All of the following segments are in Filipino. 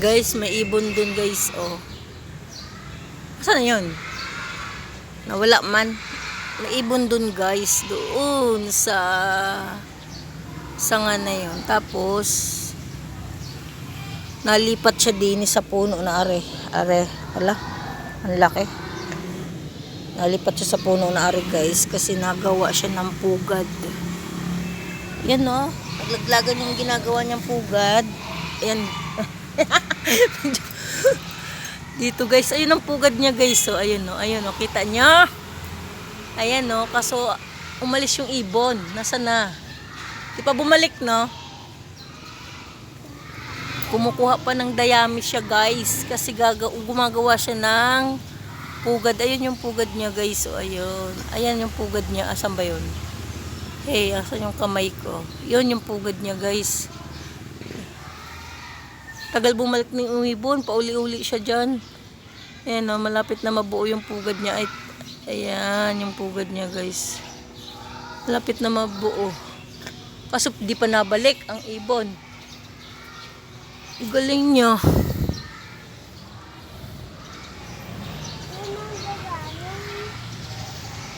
Guys, may ibon dun guys, oh. Saan na yun? Nawala man. May ibon dun guys, doon sa sanga na yun. Tapos, nalipat siya din sa puno na are. Hala, ang laki. Nalipat siya sa puno na are guys, kasi nagawa siya ng pugad. Yan oh, naglaglagan yung ginagawa niyang pugad. Ayan. Dito guys, ayun ang pugad niya guys. So ayun oh, kita niya. Ayan oh, kaso umalis yung ibon. Nasaan na? Di pa bumalik no? Kumukuha pa ng dayami siya guys, kasi gumagawa siya ng pugad. Ayun yung pugad niya guys. So ayun. Ayan yung pugad niya. Asan ba yun? Hey, asan yung kamay ko? Yun yung pugad niya guys. Tagal bumalik ng ibon, pauli-uli siya dyan. Ayan o, malapit na mabuo yung pugad niya. Ay, ayan yung pugad niya guys. Malapit na mabuo. Kaso di pa nabalik ang ibon. Galing niya.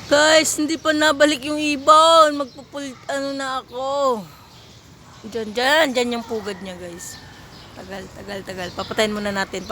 Guys, hindi pa nabalik yung ibon. Ano na ako. Dyan yung pugad niya guys. Tagal. Papatayin muna natin.